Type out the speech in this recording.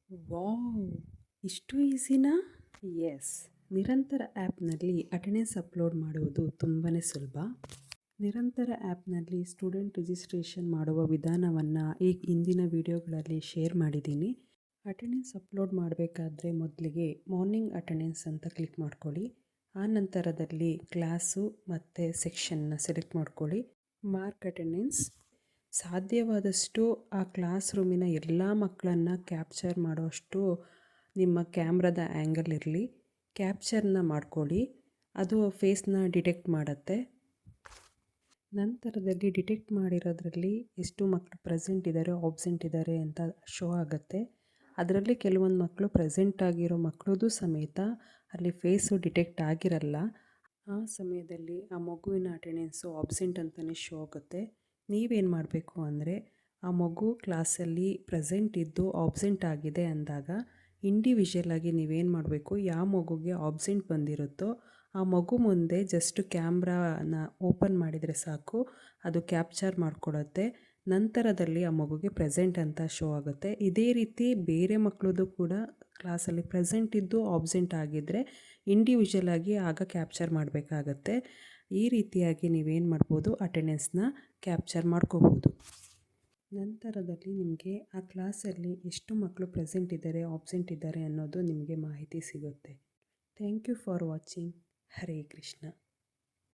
Wow! ಇಷ್ಟು ಈಸಿನಾ? S. ನಿರಂತರ ಆ್ಯಪ್ನಲ್ಲಿ ಅಟೆಂಡೆನ್ಸ್ ಅಪ್ಲೋಡ್ ಮಾಡುವುದು ತುಂಬಾ ಸುಲಭ. ನಿರಂತರ ಆ್ಯಪ್ನಲ್ಲಿ ಸ್ಟೂಡೆಂಟ್ ರಿಜಿಸ್ಟ್ರೇಷನ್ ಮಾಡುವ ವಿಧಾನವನ್ನು ಈ ಹಿಂದಿನ ವಿಡಿಯೋಗಳಲ್ಲಿ ಶೇರ್ ಮಾಡಿದ್ದೀನಿ. ಅಟೆಂಡೆನ್ಸ್ ಅಪ್ಲೋಡ್ ಮಾಡಬೇಕಾದ್ರೆ ಮೊದಲಿಗೆ ಮಾರ್ನಿಂಗ್ ಅಟೆಂಡೆನ್ಸ್ ಅಂತ ಕ್ಲಿಕ್ ಮಾಡ್ಕೊಳ್ಳಿ. ಆ ನಂತರದಲ್ಲಿ ಕ್ಲಾಸು ಮತ್ತು ಸೆಕ್ಷನ್ನ ಸೆಲೆಕ್ಟ್ ಮಾಡ್ಕೊಳ್ಳಿ. Mark attendance. ಸಾಧ್ಯವಾದಷ್ಟು ಆ ಕ್ಲಾಸ್ ರೂಮಿನ ಎಲ್ಲ ಮಕ್ಕಳನ್ನು ಕ್ಯಾಪ್ಚರ್ ಮಾಡುವಷ್ಟು ನಿಮ್ಮ ಕ್ಯಾಮ್ರಾದ ಆ್ಯಂಗಲ್ ಇರಲಿ. ಕ್ಯಾಪ್ಚರ್ನ ಮಾಡ್ಕೊಳ್ಳಿ. ಅದು ಫೇಸ್ನ ಡಿಟೆಕ್ಟ್ ಮಾಡುತ್ತೆ. ನಂತರದಲ್ಲಿ ಡಿಟೆಕ್ಟ್ ಮಾಡಿರೋದ್ರಲ್ಲಿ ಎಷ್ಟು ಮಕ್ಕಳು ಪ್ರೆಸೆಂಟ್ ಇದ್ದಾರೆ, ಆಬ್ಸೆಂಟ್ ಇದ್ದಾರೆ ಅಂತ ಶೋ ಆಗುತ್ತೆ. ಅದರಲ್ಲಿ ಕೆಲವೊಂದು ಮಕ್ಕಳು ಪ್ರೆಸೆಂಟ್ ಆಗಿರೋ ಮಕ್ಕಳದು ಸಮೇತ ಅಲ್ಲಿ ಫೇಸು ಡಿಟೆಕ್ಟ್ ಆಗಿರಲ್ಲ. ಆ ಸಮಯದಲ್ಲಿ ಆ ಮಗುವಿನ ಅಟೆಂಡೆನ್ಸು ಆಬ್ಸೆಂಟ್ ಅಂತಲೇ ಶೋ ಆಗುತ್ತೆ. ನೀವೇನು ಮಾಡಬೇಕು ಅಂದರೆ ಆ ಮಗು ಕ್ಲಾಸಲ್ಲಿ ಪ್ರೆಸೆಂಟ್ ಇದ್ದು ಆಬ್ಸೆಂಟ್ ಆಗಿದೆ ಅಂದಾಗ ಇಂಡಿವಿಜುವಲ್ ಆಗಿ ನೀವೇನು ಮಾಡಬೇಕು, ಯಾವ ಮಗುಗೆ ಆಬ್ಸೆಂಟ್ ಬಂದಿರುತ್ತೋ ಆ ಮಗು ಮುಂದೆ ಜಸ್ಟ್ ಕ್ಯಾಮ್ರಾನ ಓಪನ್ ಮಾಡಿದರೆ ಸಾಕು, ಅದು ಕ್ಯಾಪ್ಚರ್ ಮಾಡಿಕೊಡುತ್ತೆ. ನಂತರದಲ್ಲಿ ಆ ಮಗುಗೆ ಪ್ರೆಸೆಂಟ್ ಅಂತ ಶೋ ಆಗುತ್ತೆ. ಇದೇ ರೀತಿ ಬೇರೆ ಮಕ್ಕಳದು ಕೂಡ ಕ್ಲಾಸಲ್ಲಿ ಪ್ರೆಸೆಂಟ್ ಇದ್ದು ಆಬ್ಸೆಂಟ್ ಆಗಿದ್ದರೆ ಇಂಡಿವಿಜುವಲ್ ಆಗಿ ಆಗ ಕ್ಯಾಪ್ಚರ್ ಮಾಡಬೇಕಾಗತ್ತೆ. ಈ ರೀತಿಯಾಗಿ ನೀವೇನು ಮಾಡ್ಬೋದು, ಅಟೆಂಡೆನ್ಸ್ನ ಕ್ಯಾಪ್ಚರ್ ಮಾಡ್ಕೋಬೋದು. ನಂತರದಲ್ಲಿ ನಿಮಗೆ ಆ ಕ್ಲಾಸಲ್ಲಿ ಎಷ್ಟು ಮಕ್ಕಳು ಪ್ರೆಸೆಂಟ್ ಇದ್ದಾರೆ, ಆಬ್ಸೆಂಟ್ ಇದ್ದಾರೆ ಅನ್ನೋದು ನಿಮಗೆ ಮಾಹಿತಿ ಸಿಗುತ್ತೆ. Thank you for watching. Hare Krishna.